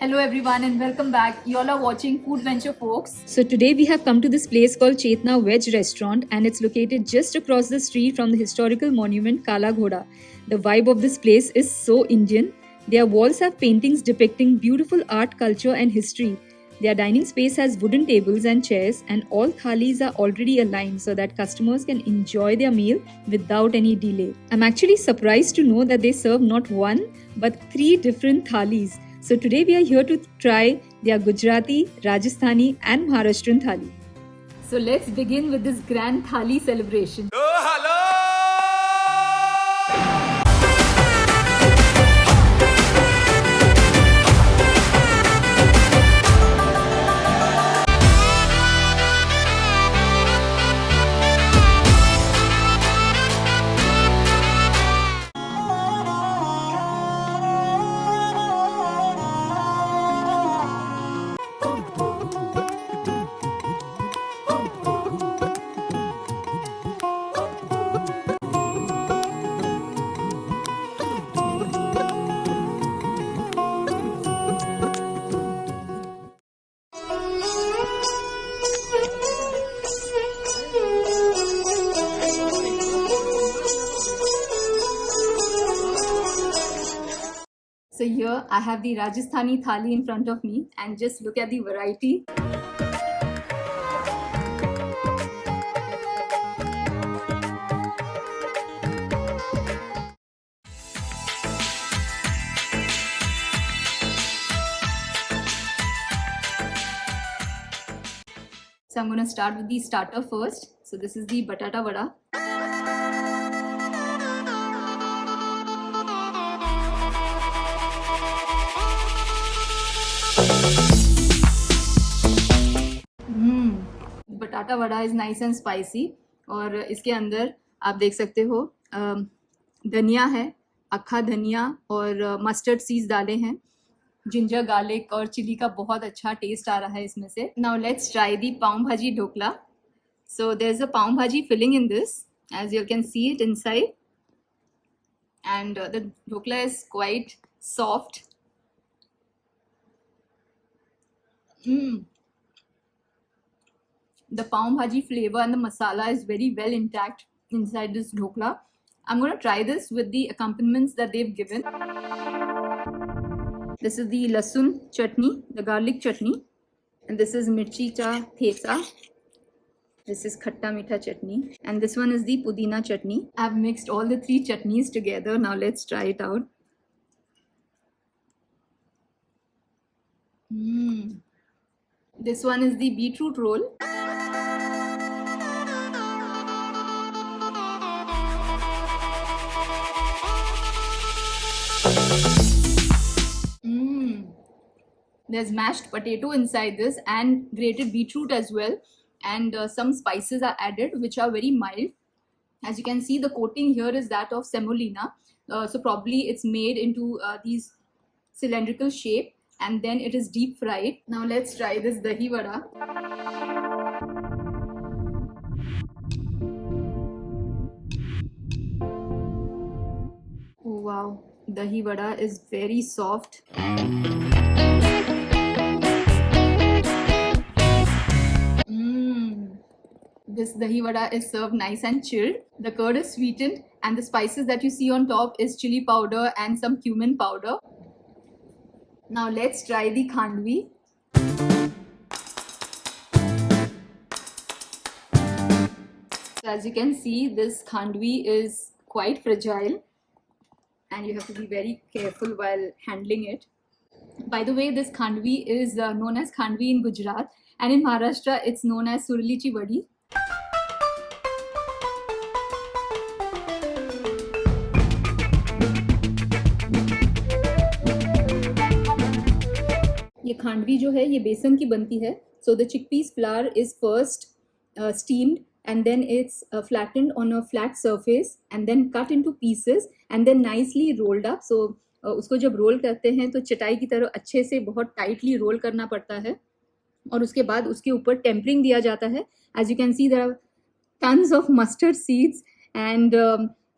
Hello everyone and welcome back. You all are watching Food Venture Folks. So today we have come to this place called Chetna Veg Restaurant and it's located just across the street from the historical monument Kala Ghoda. The vibe of this place is so Indian. Their walls have paintings depicting beautiful art, culture and history. Their dining space has wooden tables and chairs and all thalis are already aligned so that customers can enjoy their meal without any delay. I'm actually surprised to know that they serve not one but 3 different thalis. So today we are here to try their Gujarati, Rajasthani and Maharashtrian thali. So let's begin with this grand thali celebration. So here I have the Rajasthani thali in front of me and just look at the variety. So I'm going to start with the starter first. So this is the batata vada. बटाटा vada is nice and spicy और इसके अंदर आप देख सकते हो धनिया है, अक्खा धनिया और मस्टर्ड सीड्स डाले हैं, जिंजर गार्लिक और चिली का बहुत अच्छा टेस्ट आ रहा है इसमें से. Now let's try the pav bhaji dhokla. So there is a pav bhaji filling in this as you can see it inside and the dhokla is quite soft. The pav bhaji flavor and the masala is very well intact inside this dhokla. I'm going to try this with the accompaniments that they've given. This is the lasun chutney, the garlic chutney, and this is mirchi cha thesa. This is khatta meetha chutney, and this one is the pudina chutney. I've mixed all the 3 chutneys together. Now let's try it out. This one is the beetroot roll. There's mashed potato inside this and grated beetroot as well. And some spices are added which are very mild. As you can see, the coating here is that of semolina, so probably it's made into these cylindrical shape and then it is deep fried. Now let's try this dahi vada. Oh wow, dahi vada is very soft. This dahi vada is served nice and chilled. The curd is sweetened and the spices that you see on top is chili powder and some cumin powder. Now let's try the khandvi. So as you can see, this khandvi is quite fragile and you have to be very careful while handling it. By the way, this khandvi is known as khandvi in Gujarat, and in Maharashtra it's known as surilichi vadi. ये खांडवी जो है ये बेसन की बनती है. So the chickpeas flour is first steamed and then it's flattened on a flat surface and then cut into pieces and then nicely rolled up. So उसको जब रोल करते हैं तो चटाई की तरह अच्छे से बहुत टाइटली रोल करना पड़ता है और उसके बाद उसके ऊपर टेम्परिंग दिया जाता है. As you can see, there are tons of mustard seeds and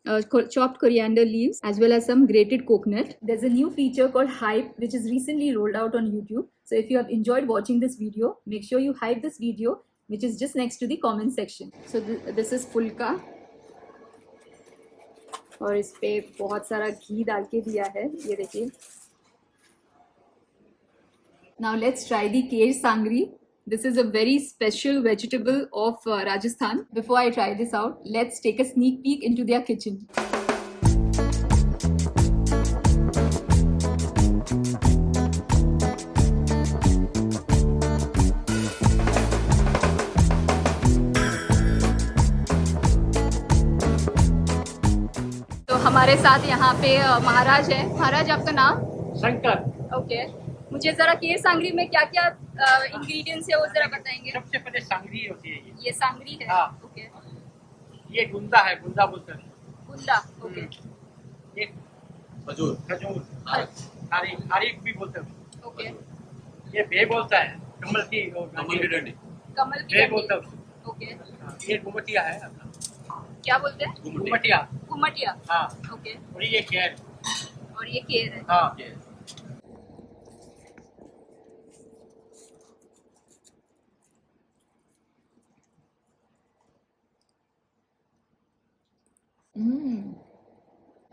chopped coriander leaves, as well as some grated coconut. There's a new feature called Hype, which is recently rolled out on YouTube. So if you have enjoyed watching this video, make sure you hype this video, which is just next to the comment section. So this is फुल्का, और इस पे बहुत सारा घी डाल के दिया है, ये देखिए. Now let's try the Kher Sangri. This is a very special vegetable of Rajasthan. Before I try this out, let's take a sneak peek into their kitchen. तो हमारे साथ यहाँ पे महाराज है. महाराज, आपका नाम? शंकर. ओके. मुझे जरा खीर सांगरी में क्या क्या इंग्रेडिएंट्स है वो जरा बताएंगे. सबसे पहले सांगरी होती है ये सांगरी है. हाँ. ओके. ये गुंदा है, गुंदा बोलते हैं. गुंदा. ओके. ये खजूर. खजूर. खारीक भी बोलते हैं. ओके. ये बे बोलता है, कमल की डंडी. कमल की बे डंडी. बोलता है. ओके. ये घुमटिया है अपना. क्या बोलते हैं? घुमटिया. कुमटिया. हाँ. ओके. और ये केर. और ये केर है. हाँ.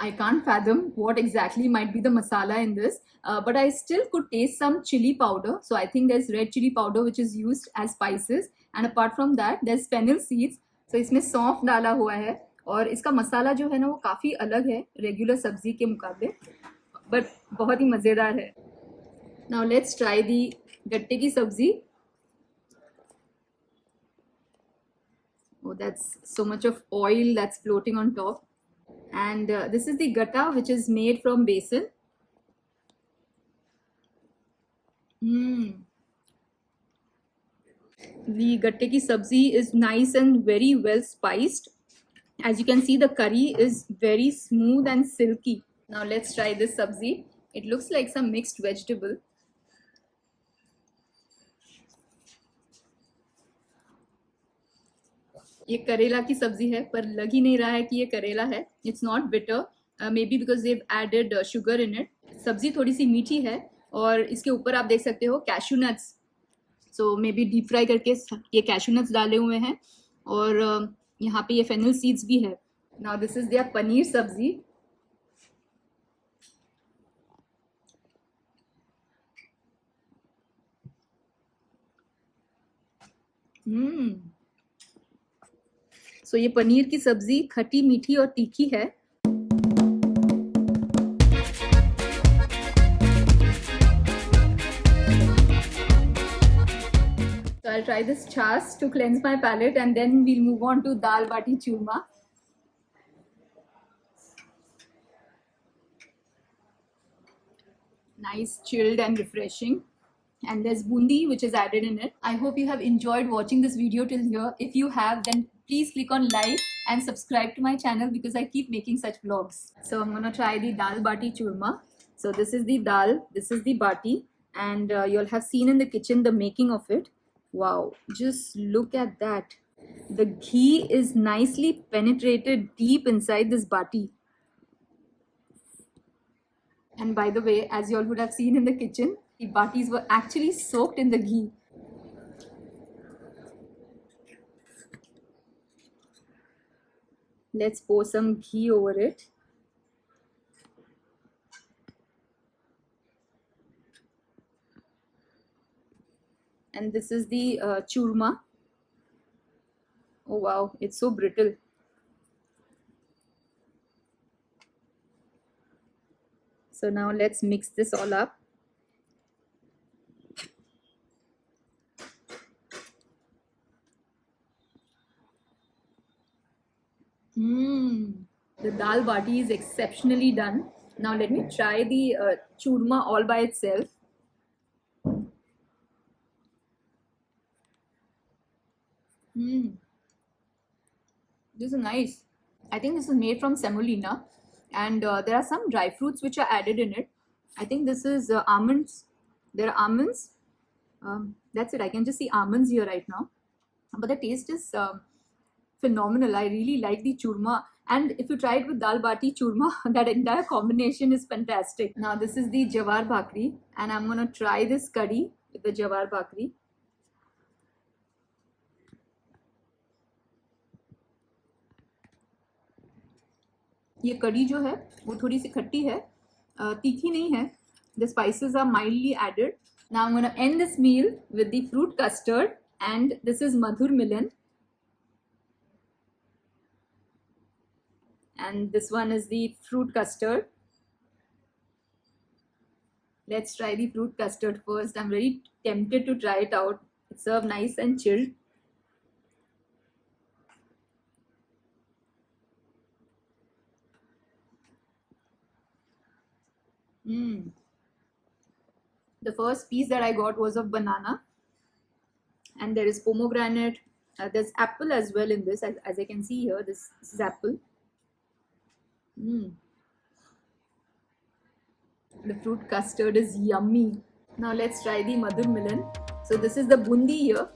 I can't fathom what exactly might be the masala in this, but I still could taste some chili powder. So I think there's red chili powder which is used as spices, and apart from that there's fennel seeds. So इसमें सौंफ डाला हुआ है, और इसका मसाला जो है ना वो काफ़ी अलग है रेगुलर सब्जी के मुकाबले, बट बहुत ही मज़ेदार है. Now let's try the गट्टे की सब्जी. Oh, that's so much of oil that's floating on top. And this is the gatta, which is made from besan. The gatte ki sabzi is nice and very well spiced. As you can see, the curry is very smooth and silky. Now let's try this sabzi. It looks like some mixed vegetable. ये करेला की सब्जी है, पर लग ही नहीं रहा है कि ये करेला है. It's not bitter, maybe because they've added sugar in it. सब्जी थोड़ी सी मीठी है, और इसके ऊपर आप देख सकते हो cashew nuts. So may be deep fry करके ये कैशू नट्स डाले हुए हैं, और यहाँ पे ये फेनल सीड्स भी है. Now this is their paneer sabzi. So ये पनीर की सब्जी खट्टी मीठी और तीखी है. So I'll try this chas to cleanse my palate, and then we'll move on to dal bati churma. Nice, chilled and refreshing. And there's bundi which is added in it. I hope you have enjoyed watching this video till here. If you have, then please click on like and subscribe to my channel, because I keep making such vlogs. So I'm gonna try the dal bati churma. So this is the dal, this is the bati, and you'll have seen in the kitchen the making of it. Wow, just look at that. The ghee is nicely penetrated deep inside this bati. And by the way, as you all would have seen in the kitchen, the batis were actually soaked in the ghee. Let's pour some ghee over it. And this is the churma. Oh wow, it's so brittle. So now let's mix this all up. The dal bati is exceptionally done. Now let me try the churma all by itself. This is nice. I think this is made from semolina, and there are some dry fruits which are added in it. I think this is almonds. There are almonds. That's it. I can just see almonds here right now. But the taste is phenomenal. I really like the churma. And if you try it with dal bati churma, that entire combination is fantastic. Now this is the jawar bhakri, and I'm gonna try this curry with the jawar bhakri. ये कड़ी जो है वो थोड़ी सी खट्टी है, तीखी नहीं है. The spices are mildly added. Now I'm gonna end this meal with the fruit custard, and this is Madhur Milan. And this one is the fruit custard. Let's try the fruit custard first. I'm very tempted to try it out. It's served nice and chilled. The first piece that I got was of banana, and there is pomegranate. There's apple as well in this, as I can see here. This is apple. The fruit custard is yummy. Now let's try the Madhur Milan. So this is the bundi here.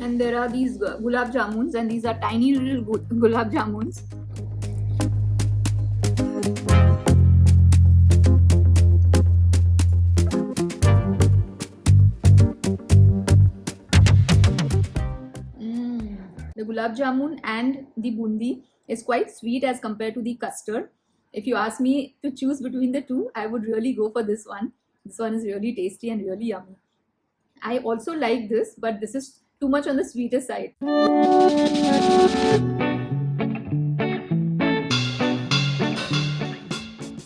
And there are these gulab jamuns, and these are tiny little gulab jamuns. The gulab jamun and the bundi is quite sweet as compared to the custard. If you ask me to choose between the two, I would really go for this one. This one is really tasty and really yummy. I also like this, but this is too much on the sweeter side.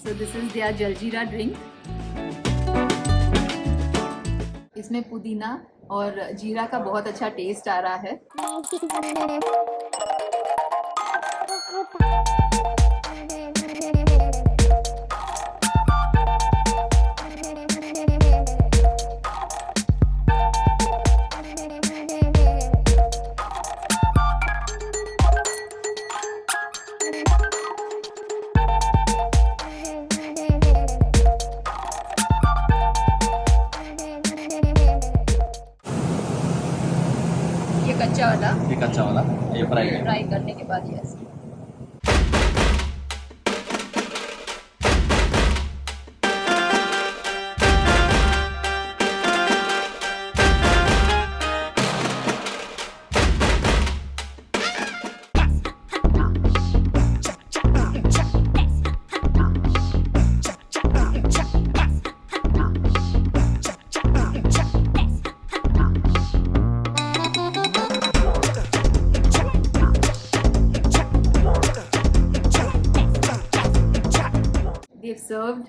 So this is their jaljeera drink. इसमें पुदीना और जीरा का बहुत अच्छा test आ रहा है. ये कच्चा वाला ये फ्राई करने के बाद yes. They've served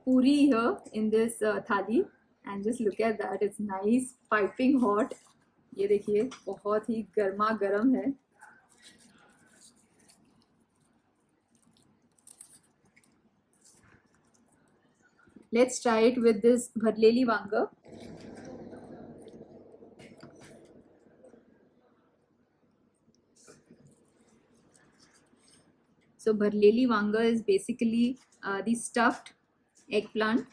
puri here in this thali, and just look at that. It's nice, piping hot. ये देखिए बहुत ही गर्मा गर्म है. Let's try it with this bharleli wanga. So bharleli wanga is basically the stuffed eggplant.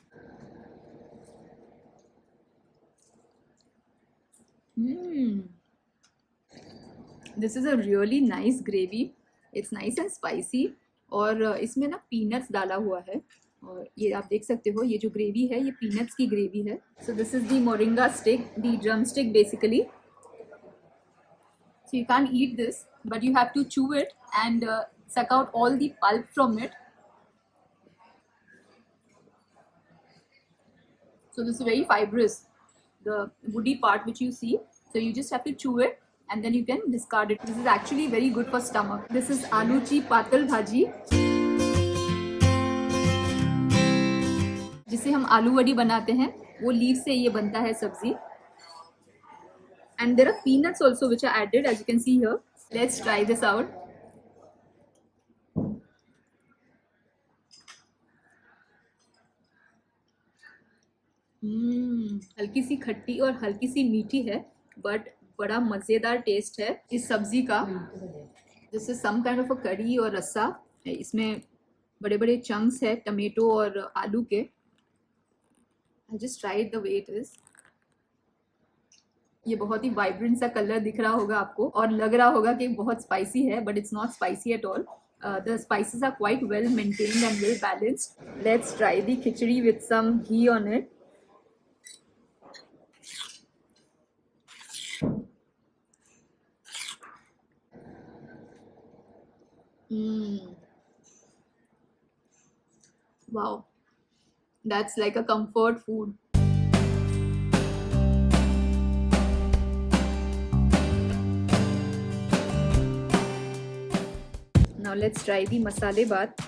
This is a really nice gravy. It's nice and spicy. और इसमें ना peanuts डाला हुआ है, और ये आप देख सकते हो, ये जो ग्रेवी है ये peanuts की ग्रेवी है. So this is the moringa stick, the drumstick basically. So you can't eat this, but you have to chew it and suck out all the pulp from it. So this is very fibrous, the woody part which you see. So you just have to chew it and then you can discard it. This is actually very good for stomach. This is aloo chi patal bhaji, जिसे हम आलू वड़ी बनाते हैं, वो leave से ये बनता है सब्जी. And there are peanuts also which are added, as you can see here. Let's try this out. हल्की सी खट्टी और हल्की सी मीठी है, बट बड़ा मज़ेदार टेस्ट है इस सब्जी का. This is some kind of a curry और रस्सा. इसमें बड़े बड़े चंक्स है टमेटो और आलू के. I just try it the way it is. ये बहुत ही वाइब्रेंट सा कलर दिख रहा होगा आपको और लग रहा होगा कि बहुत स्पाइसी है, but it's not spicy at all. The spices are quite well maintained and well balanced. Let's try the khichdi with some ghee on it. Wow, that's like a comfort food. Now let's try the masale baat.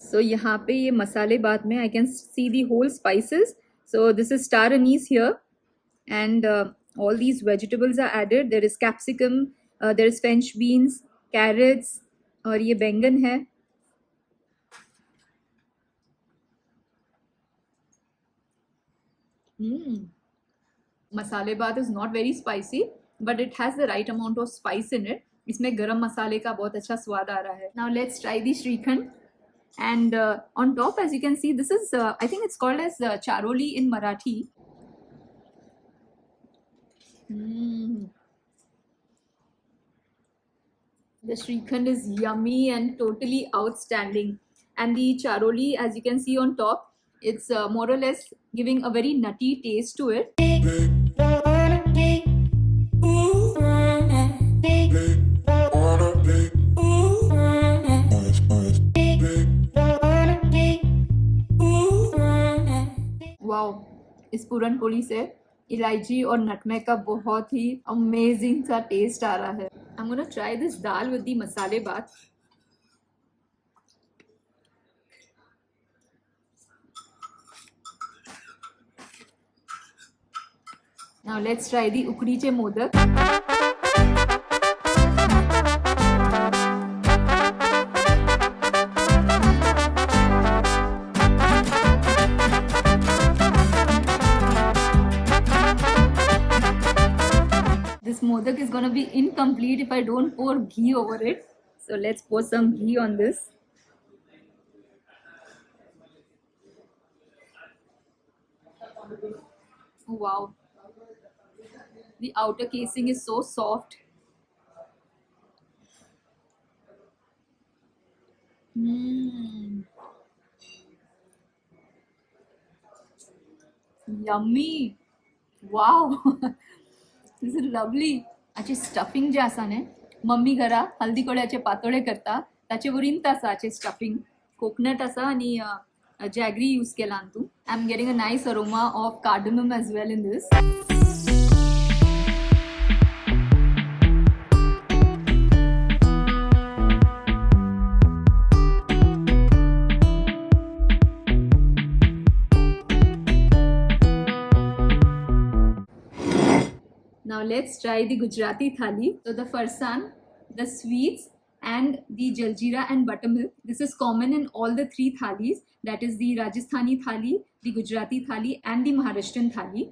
So यहाँ पे ये मसाले बात में I can see the whole spices. So this is star anise here, and all these vegetables are added. There is capsicum, there is French beans, carrots, और ये बैंगन है. मसाले बात is not very spicy, but it has the right amount of spice in it. इसमें गरम मसाले का बहुत अच्छा स्वाद आ रहा है. Now let's try the Shrikhand. And on top, as you can see, this is I think it's called as charoli in Marathi. The Shrikhand is yummy and totally outstanding, and the charoli, as you can see on top, it's more or less giving a very nutty taste to it. Wow, इस पूरन पोली से इलायची और nutmeg का बहुत ही amazing सा test आ रहा है. I'm gonna try this dal with the masale baat. Now let's try the ukdiche modak. This modak is gonna be incomplete if I don't pour ghee over it. So let's pour some ghee on this. Wow. The outer casing is so soft. Yummy. Wow. This is lovely. आचे stuffing जे आसा न्ही, mummy घरा हल्दी कोड्याचे पातोळे करता, ताचे वरीन आसा आचे stuffing. Coconut आसा आणि जॅगरी यूज केला तू. I am getting a nice aroma of cardamom as well in this. Now let's try the Gujarati thali. So the farsan, the sweets, and the jaljeera and buttermilk. This is common in all the three thalis. That is the Rajasthani thali, the Gujarati thali, and the Maharashtrian thali.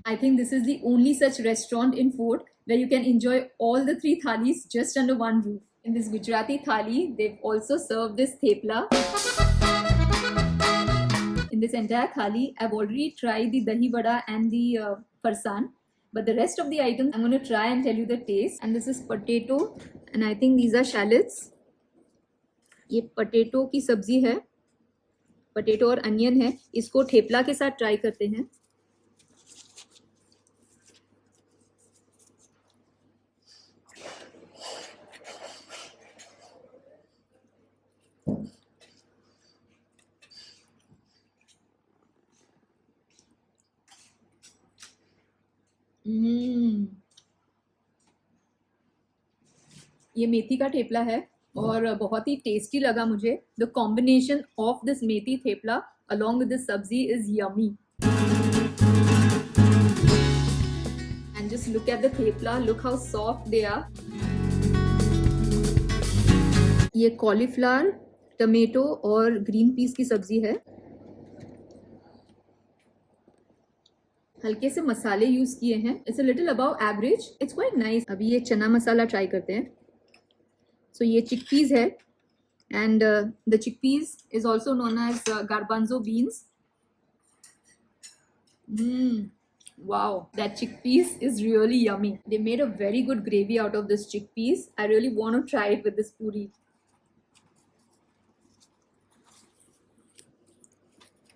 I think this is the only such restaurant in Fort where you can enjoy all the three thalis just under one roof. In this Gujarati thali, they've also served this thepla. In this entire thali, I've already tried the dahi vada and the farsan, but the rest of the items I'm going to try and tell you the taste. And this is potato, and I think these are shallots. ये potato की सब्जी है, potato और onion है. इसको ठेपला के साथ try करते हैं. ये मेथी का ठेपला है और बहुत ही टेस्टी लगा मुझे. The combination of this methi thepla along with this sabzi is yummy. And just look at the thepla, look how soft they are. ये कॉलीफ्लावर, टमेटो और ग्रीन पीस की सब्जी है. हल्के से मसाले यूज किए हैं. It's a little above average. It's quite nice. अभी ये चना मसाला ट्राई करते हैं. So ये chickpeas है, and the chickpeas is also known as garbanzo beans. Wow, that chickpeas is really yummy. They made a very good gravy out of this chickpeas. I really want to try it with this puri.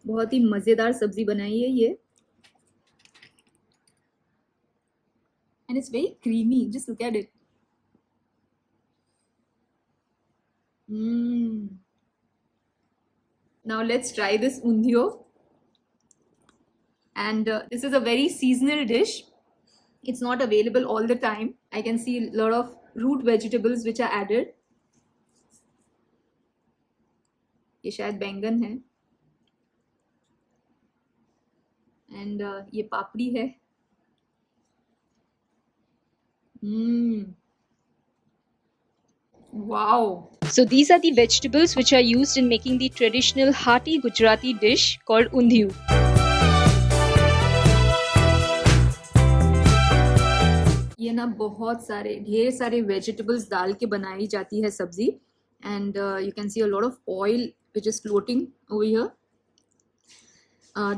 बहुत ही मज़ेदार सब्जी बनाई है ये. And it's very creamy. Just look at it. Now let's try this undhyo. And this is a very seasonal dish. It's not available all the time. I can see a lot of root vegetables which are added. ये शायद बैंगन है. And ये पापड़ी है. Wow. So these are the vegetables which are used in making the traditional hearty Gujarati dish called undhiyu. ये ना बहुत सारे ढेर सारे वेजिटेबल्स डाल के बनाई जाती है सब्जी. And you can see a lot of oil which is floating over here.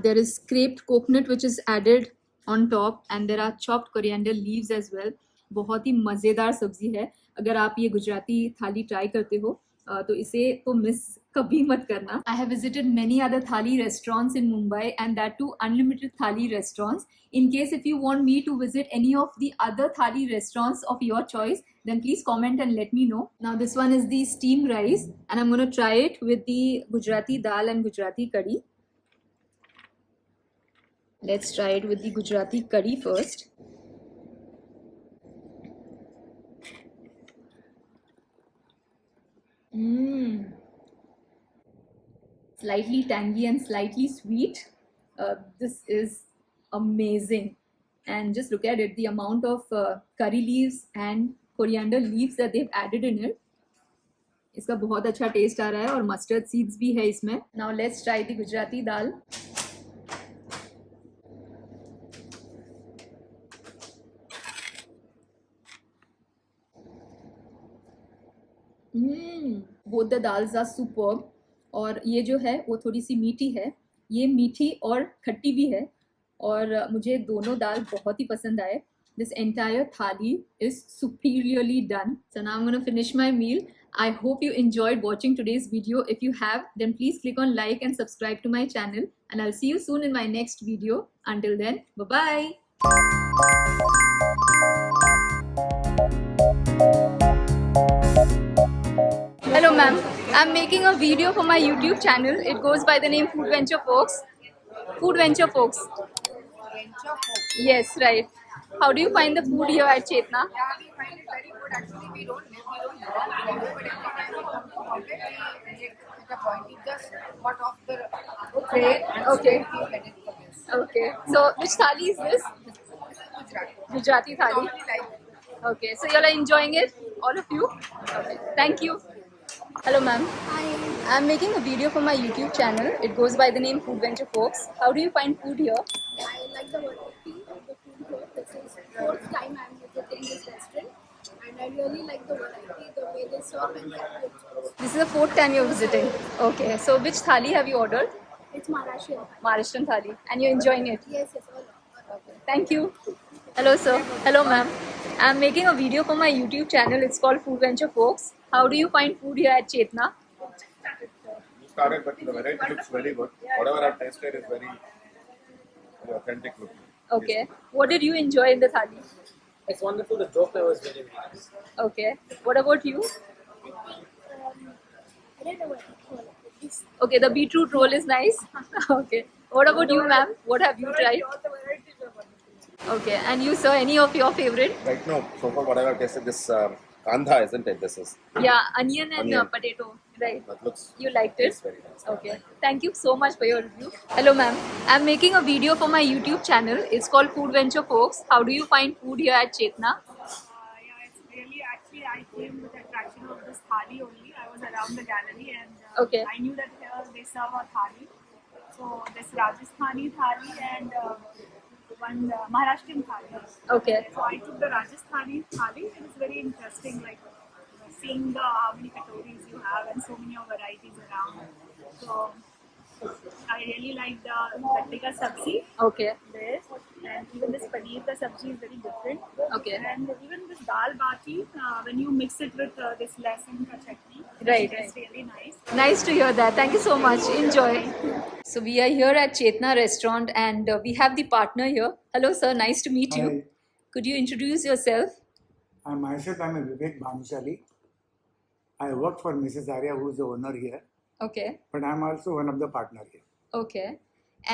There is scraped coconut which is added on top, and there are chopped coriander leaves as well. बहुत ही मज़ेदार सब्जी है. अगर आप ये गुजराती थाली ट्राई करते हो तो इसे तो मिस कभी मत करना. I have visited many other thali restaurants in Mumbai, and that too unlimited thali restaurants. In case if you want me to visit any of the other thali restaurants of your choice, then please comment and let me know. Now this one is the steamed rice, and I'm going to try it with the Gujarati dal and Gujarati curry. Let's try it with the Gujarati curry first. Slightly tangy and slightly sweet. This is amazing. And just look at it, the amount of curry leaves and coriander leaves that they've added in it. इसका बहुत अच्छा test आ रहा है, और mustard seeds भी है इसमें. Now let's try the Gujarati dal. Both the dals are superb. और ये जो है वो थोड़ी सी मीठी है. ये मीठी और खट्टी भी है, और मुझे दोनों दाल बहुत ही पसंद आए. This entire thali is superiorly done. So now I'm going to finish my meal. I hope you enjoyed watching today's video. If you have, then please click on like and subscribe to my channel, and I'll see you soon in my next video. Until then, bye-bye. Hello ma'am, I'm making a video for my YouTube channel. It goes by the name Food Venture Folks. Food Venture Folks. Yes, right. How do you find the food here at Chetna? Yeah, we find it very good. Actually, we don't know, but every time we come to market, we get a point. We just got off the train and Okay. we headed for this. Okay. So which thali is this? Gujarati. Gujarati We thali. normally like it. Okay. So you're enjoying it, all of you? Okay. Thank you. Hello ma'am. Hi, I'm making a video for my YouTube channel. It goes by the name Food Venture Folks. How do you find food here? I like the variety of the food here. This is fourth time I'm visiting this restaurant, and I really like the variety, the way they serve and the approach. This is the fourth time you're visiting. Okay. So which thali have you ordered? It's Maharashtrian. Maharashtrian thali. And you're enjoying it? Yes, yes, all. Okay. Thank you. Hello sir. Hello ma'am. I'm making a video for my YouTube channel. It's called Food Venture Folks. How do you find food here at Chetna? Started, but the variety looks very good. Whatever I've tasted is very authentic looking. Okay. What did you enjoy in the thali? It's wonderful. The dhokla was very nice. Okay. What about you? I don't know what to call it. It's Okay, the beetroot roll is nice. Okay. What about you, ma'am? What have you tried? Okay. And you, sir, any of your favorite? Right now, so far whatever I've tasted, this kandha, isn't it? This is Yeah, onion and Onion. potato. Right. that looks. You liked it? It's very nice. Okay. Thank you so much for your review. Hello, ma'am. I'm making a video for my YouTube channel. It's called Food Venture Folks. How do you find food here at Chetna? Yeah, it's really actually I came with the attraction of this thali only. I was around the gallery and Okay. I knew that here they serve a thali. So this Rajasthani thali and one Maharashtrian thali. Okay. So I took the Rajasthani thali and it's very interesting. Like seeing the how many katoris you have and so many varieties around. So I really like the gatti ka sabzi. Okay. This and even this paneer ka sabzi is very different. Okay. And even this dal bati, when you mix it with this lasan ka chutney, Right, it's right. really nice. Nice to hear that. Thank you so much. Enjoy. So we are here at Chetna restaurant and we have the partner here. Hello sir, nice to meet you. Hi, Could you introduce yourself? I'm a Vivek Bhanushali. I work for Mrs. Arya, who is the owner here, Okay, but I'm also one of the partner here. okay.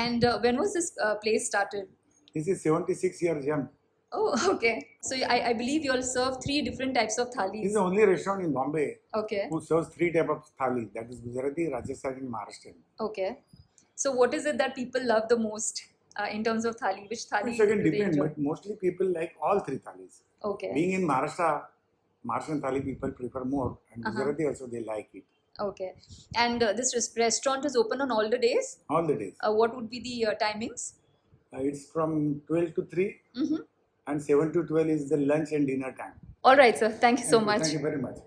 And when was this place started? This is 76 years young. Oh, okay. So I believe you all serve 3 different types of This thalis. is the only restaurant in Bombay Okay, who serves 3 types of thali, that is Gujarati, Rajasthani and Maharashtrian. okay. So what is it that people love the most in terms of thali? Which thali It's again do they different, enjoy? but mostly people like all 3 thalis. Okay, Being in Maharashtra, Maharashtrian thali people prefer more, and Uh-huh. Gujarati also they like it okay. And this restaurant is open on all the days? all the days. What would be the timings? It's from 12 to 3 Mm-hmm. and 7 to 12 is the lunch and dinner time. All right, sir. Thank you so much. Thank you very much.